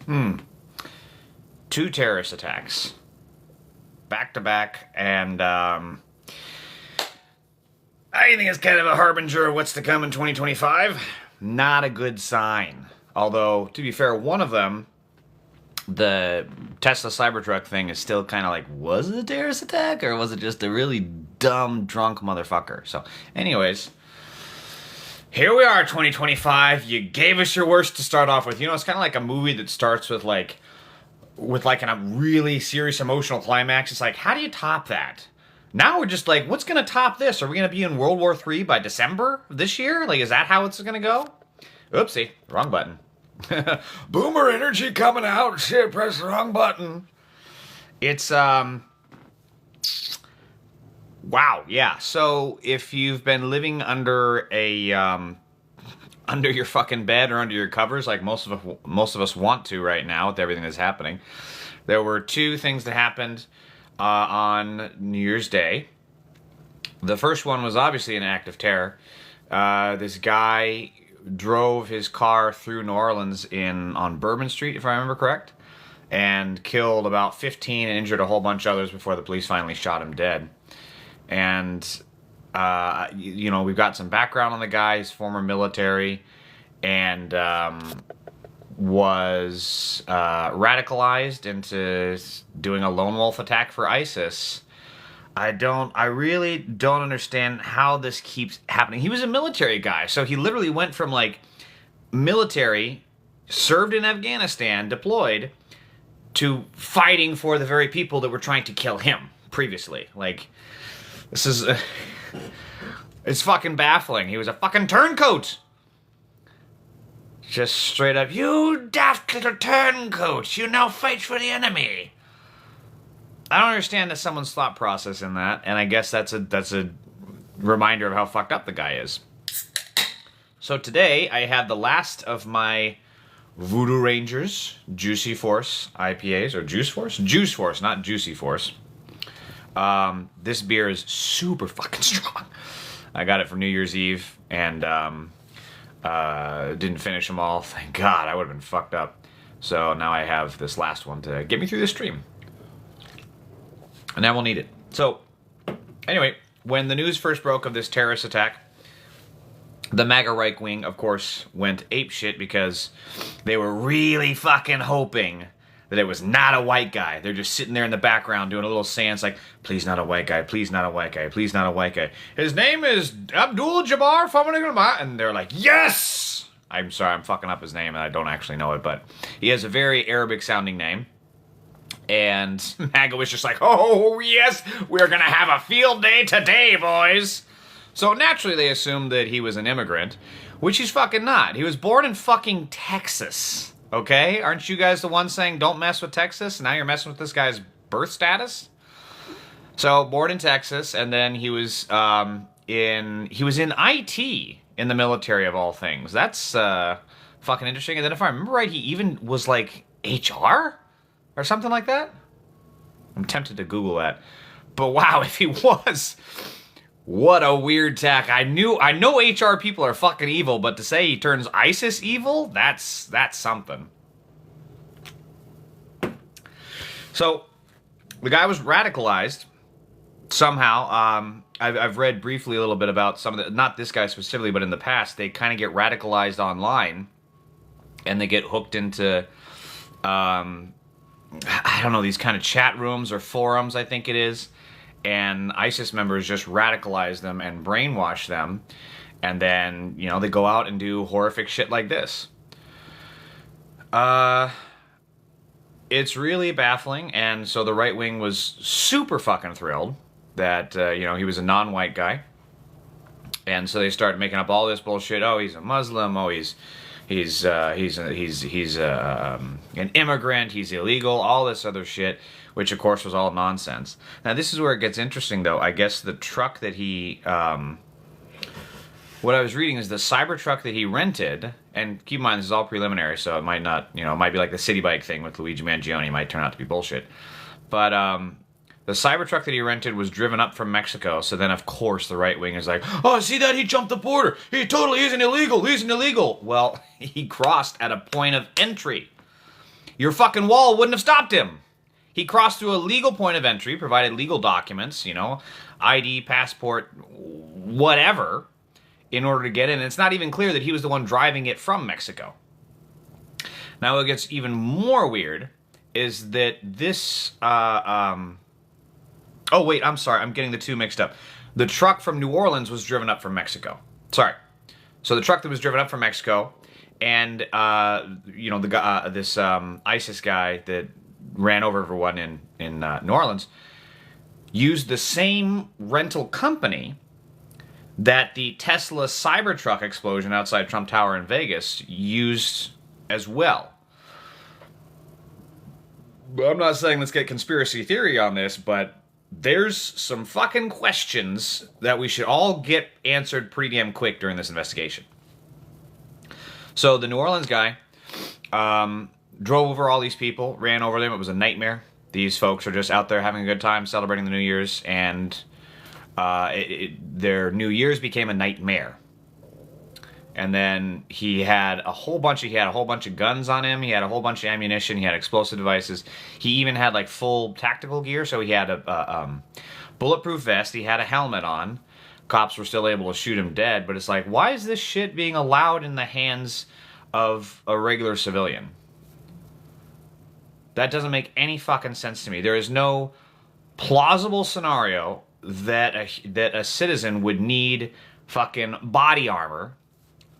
Two terrorist attacks. Back to back, and I think it's kind of a harbinger of what's to come in 2025. Not a good sign. Although, to be fair, one of them, the Tesla Cybertruck thing, is still kind of like, was it a terrorist attack or was it just a really dumb, drunk motherfucker? So, anyways, here we are, 2025. You gave us your worst to start off with. You know, it's kind of like a movie that starts with like a really serious emotional climax. It's like, how do you top that? Now we're just like, what's going to top this? Are we going to be in World War III by December of this year? Like, is that how it's going to go? Oopsie, wrong button. Boomer energy coming out. Shit, press the wrong button. It's, wow, yeah. So if you've been living under under your fucking bed or under your covers, like most of us want to right now with everything that's happening, there were two things that happened on New Year's Day. The first one was obviously an act of terror. This guy drove his car through New Orleans on Bourbon Street, if I remember correct, and killed about 15 and injured a whole bunch of others before the police finally shot him dead. And you know, we've got some background on the guy. He's former military and was radicalized into doing a lone wolf attack for ISIS. I really don't understand how this keeps happening. He was a military guy, so he literally went from like military, served in Afghanistan, deployed, to fighting for the very people that were trying to kill him previously. Like, this is it's fucking baffling. He was a fucking turncoat. Just straight up, you daft little turncoat, you now fight for the enemy. I don't understand someone's thought process in that, and I guess that's a reminder of how fucked up the guy is. So today, I had the last of my Voodoo Rangers Juicy Force IPAs, or Juice Force? Juice Force, not Juicy Force. This beer is super fucking strong. I got it for New Year's Eve, and didn't finish them all. Thank God, I would have been fucked up. So now I have this last one to get me through the stream. And I will need it. So, anyway, when the news first broke of this terrorist attack, the MAGA right wing, of course, went apeshit because they were really fucking hoping that it was not a white guy. They're just sitting there in the background doing a little seance like, please not a white guy, please not a white guy, please not a white guy. His name is Abdul Jabbar Famanigama. And they're like, yes! I'm sorry, I'm fucking up his name and I don't actually know it, but he has a very Arabic sounding name. And MAGA was just like, oh, yes, we're going to have a field day today, boys. So naturally they assumed that he was an immigrant, which he's fucking not. He was born in fucking Texas, okay? Aren't you guys the ones saying don't mess with Texas? Now you're messing with this guy's birth status? So, born in Texas, and then he was in IT in the military of all things. That's fucking interesting. And then if I remember right, he even was like HR? Or something like that? I'm tempted to Google that. But wow, if he was, what a weird tack. I know HR people are fucking evil, but to say he turns ISIS evil, that's something. So, the guy was radicalized somehow. I've read briefly a little bit about some of the, not this guy specifically, but in the past, they kind of get radicalized online, and they get hooked into I don't know, these kind of chat rooms or forums, I think it is, and ISIS members just radicalize them and brainwash them, and then, you know, they go out and do horrific shit like this. It's really baffling, and so the right wing was super fucking thrilled that, you know, he was a non-white guy, and so they started making up all this bullshit. Oh, he's a Muslim. Oh, he's an immigrant, he's illegal, all this other shit, which of course was all nonsense. Now this is where it gets interesting though. I guess the truck that he, what I was reading is the Cybertruck that he rented, and keep in mind this is all preliminary, so it might not, you know, it might be like the city bike thing with Luigi Mangione, it might turn out to be bullshit. But the Cybertruck that he rented was driven up from Mexico, so then of course the right wing is like, oh, see that? He jumped the border. He's an illegal. Well, he crossed at a point of entry. your fucking wall wouldn't have stopped him. He crossed through a legal point of entry, provided legal documents, ID, passport, whatever, in order to get in. And it's not even clear that he was the one driving it from Mexico. Now, what gets even more weird is that this... oh, wait, I'm sorry. I'm getting the two mixed up. The truck from New Orleans was driven up from Mexico. Sorry. So the truck that was driven up from Mexico, and, the guy, this ISIS guy that ran over everyone in New Orleans, used the same rental company that the Tesla Cybertruck explosion outside Trump Tower in Vegas used as well. I'm not saying let's get conspiracy theory on this, but there's some fucking questions that we should all get answered pretty damn quick during this investigation. So the New Orleans guy drove over all these people, ran over them. It was a nightmare. These folks are just out there having a good time, celebrating the New Year's, and their New Year's became a nightmare. And then he had a whole bunch of guns on him. He had a whole bunch of ammunition. He had explosive devices. He even had like full tactical gear. So he had a bulletproof vest. He had a helmet on. Cops were still able to shoot him dead. But it's like, why is this shit being allowed in the hands of a regular civilian? That doesn't make any fucking sense to me. There is no plausible scenario that a citizen would need fucking body armor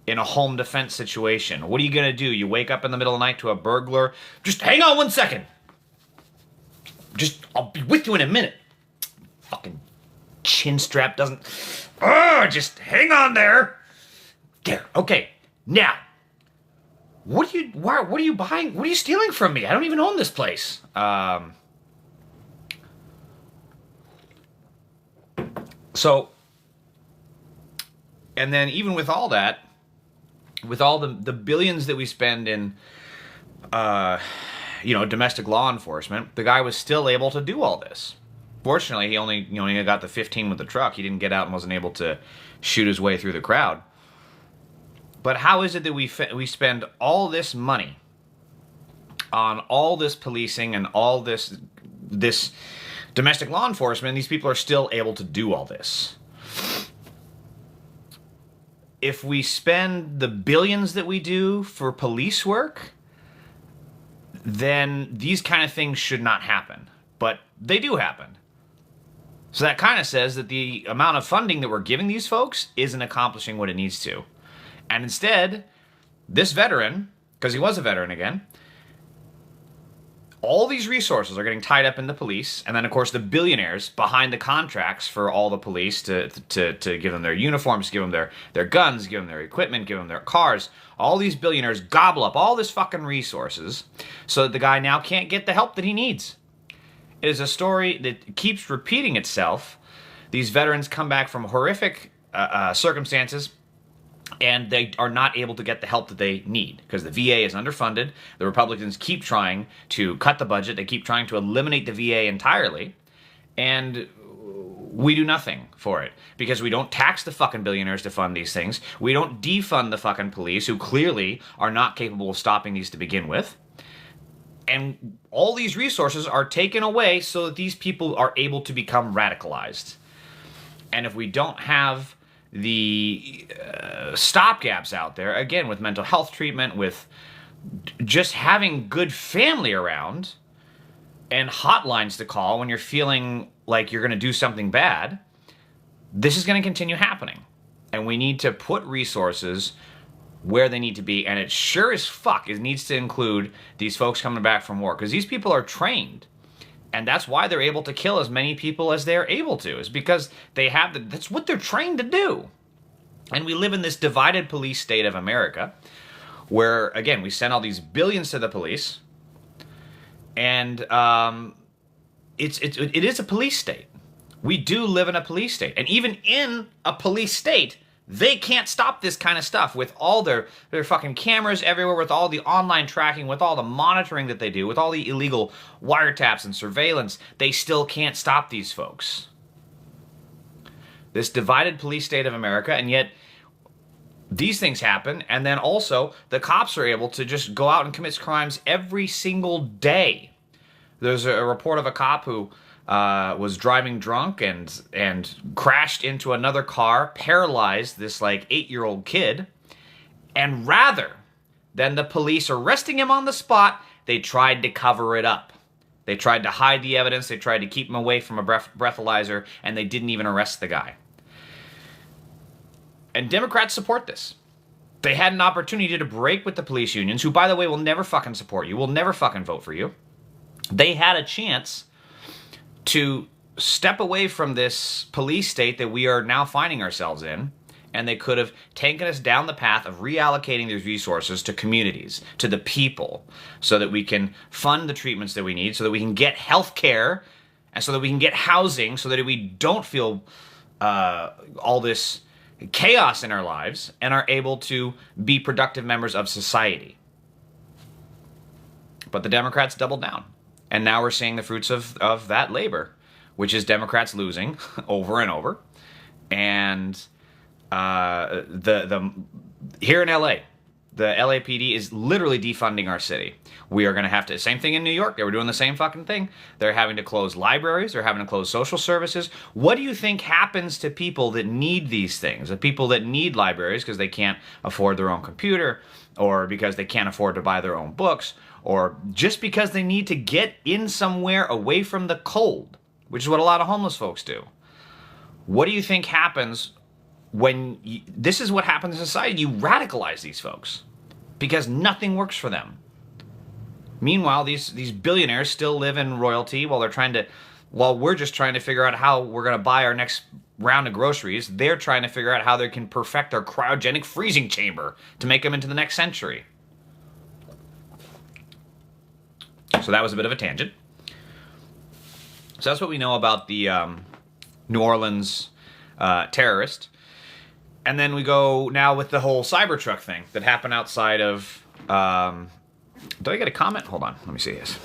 in a home defense situation. What are you gonna do? You wake up in the middle of the night to a burglar? Just hang on 1 second. I'll be with you in a minute. Fucking chin strap doesn't... just hang on there. There, okay. Now, what are you buying? What are you stealing from me? I don't even own this place. So, and then even with all that, with all the billions that we spend in, domestic law enforcement, the guy was still able to do all this. Fortunately, he only got the 15 with the truck. He didn't get out and wasn't able to shoot his way through the crowd. But how is it that we spend all this money on all this policing and all this domestic law enforcement, and these people are still able to do all this? If we spend the billions that we do for police work, then these kind of things should not happen. But they do happen. So that kind of says that the amount of funding that we're giving these folks isn't accomplishing what it needs to. And instead, this veteran, because he was a veteran again, all these resources are getting tied up in the police, and then, of course, the billionaires behind the contracts for all the police to give them their uniforms, give them their guns, give them their equipment, give them their cars. All these billionaires gobble up all this fucking resources so that the guy now can't get the help that he needs. It is a story that keeps repeating itself. These veterans come back from horrific circumstances, and they are not able to get the help that they need because the VA is underfunded. The Republicans keep trying to cut the budget. They keep trying to eliminate the VA entirely, and we do nothing for it because we don't tax the fucking billionaires to fund these things. We don't defund the fucking police, who clearly are not capable of stopping these to begin with. And all these resources are taken away so that these people are able to become radicalized. And if we don't have the stopgaps out there, again, with mental health treatment, with just having good family around, and hotlines to call when you're feeling like you're going to do something bad, this is going to continue happening. And we need to put resources where they need to be, and it sure as fuck needs to include these folks coming back from war, because these people are trained. And that's why they're able to kill as many people as they're able to, is because that's what they're trained to do. And we live in this divided police state of America, where, again, we send all these billions to the police, and it is a police state. We do live in a police state. And even in a police state, they can't stop this kind of stuff with all their fucking cameras everywhere, with all the online tracking, with all the monitoring that they do, with all the illegal wiretaps and surveillance. They still can't stop these folks. This divided police state of America, and yet these things happen, and then also the cops are able to just go out and commit crimes every single day. There's a report of a cop who was driving drunk and crashed into another car, paralyzed this like 8-year-old kid, and rather than the police arresting him on the spot, they tried to cover it up. They tried to hide the evidence, they tried to keep him away from a breathalyzer, and they didn't even arrest the guy. And Democrats support this. They had an opportunity to break with the police unions, who, by the way, will never fucking support you, will never fucking vote for you. They had a chance to step away from this police state that we are now finding ourselves in, and they could have taken us down the path of reallocating these resources to communities, to the people, so that we can fund the treatments that we need, so that we can get health care, and so that we can get housing, so that we don't feel all this chaos in our lives and are able to be productive members of society. But the Democrats doubled down. And now we're seeing the fruits of that labor, which is Democrats losing over and over. And here in LA, the LAPD is literally defunding our city. We are going to have to, same thing in New York, they were doing the same fucking thing. They're having to close libraries, they're having to close social services. What do you think happens to people that need these things? The people that need libraries because they can't afford their own computer, or because they can't afford to buy their own books, or just because they need to get in somewhere away from the cold, which is what a lot of homeless folks do. What do you think happens when this is what happens in society? You radicalize these folks because nothing works for them. Meanwhile, these billionaires still live in royalty while we're just trying to figure out how we're going to buy our next round of groceries. They're trying to figure out how they can perfect their cryogenic freezing chamber to make them into the next century. So that was a bit of a tangent. So that's what we know about the New Orleans terrorist. And then we go now with the whole Cybertruck thing that happened outside of... did I get a comment? Hold on, let me see this.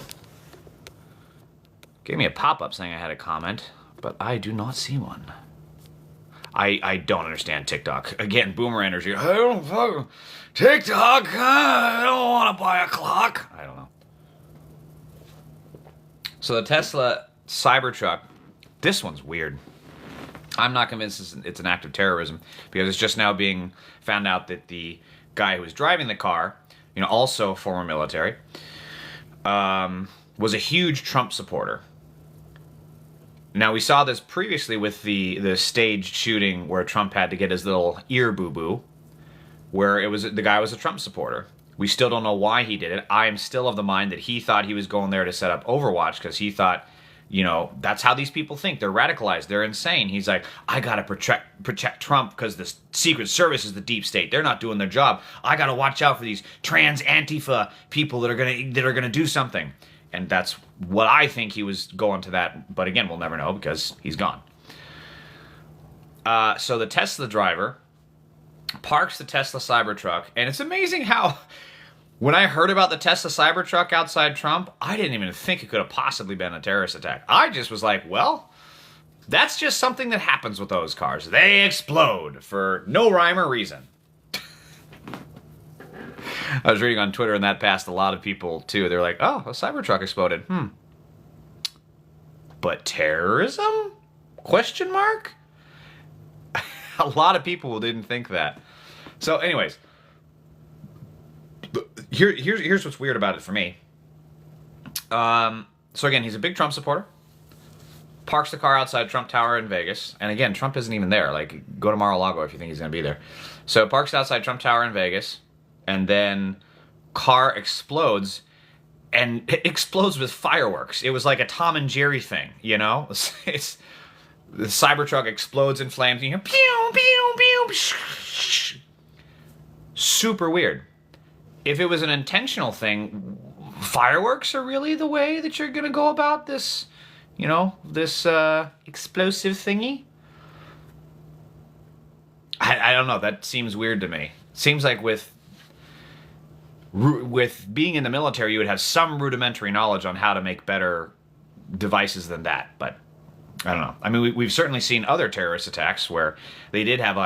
Gave me a pop-up saying I had a comment, but I do not see one. I don't understand TikTok. Again, boomer energy. I don't fucking... TikTok, I don't want to buy a clock. I don't know. So the Tesla Cybertruck, this one's weird. I'm not convinced it's an act of terrorism, because it's just now being found out that the guy who was driving the car, you know, also former military, was a huge Trump supporter. Now, we saw this previously with the staged shooting where Trump had to get his little ear boo-boo, where the guy was a Trump supporter. We still don't know why he did it. I am still of the mind that he thought he was going there to set up Overwatch, because he thought, you know, that's how these people think. They're radicalized. They're insane. He's like, I gotta protect Trump because the Secret Service is the deep state. They're not doing their job. I gotta watch out for these trans Antifa people that are gonna do something. And that's what I think he was going to that. But again, we'll never know because he's gone. So the Tesla driver parks the Tesla Cybertruck, and it's amazing how... When I heard about the Tesla Cybertruck outside Trump, I didn't even think it could have possibly been a terrorist attack. I just was like, well, that's just something that happens with those cars. They explode for no rhyme or reason. I was reading on Twitter, and that passed a lot of people, too. They're like, oh, a Cybertruck exploded. But terrorism? Question mark? A lot of people didn't think that. So anyways... Here's what's weird about it for me. So again, he's a big Trump supporter. Parks the car outside Trump Tower in Vegas. And again, Trump isn't even there. Like, go to Mar-a-Lago if you think he's going to be there. So parks outside Trump Tower in Vegas. And then car explodes. And it explodes with fireworks. It was like a Tom and Jerry thing, you know? The Cybertruck explodes in flames. And you hear, pew, pew, pew. Super weird. If it was an intentional thing, fireworks are really the way that you're going to go about this, you know, this explosive thingy? I don't know. That seems weird to me. Seems like with being in the military, you would have some rudimentary knowledge on how to make better devices than that. But I don't know. I mean, we've certainly seen other terrorist attacks where they did have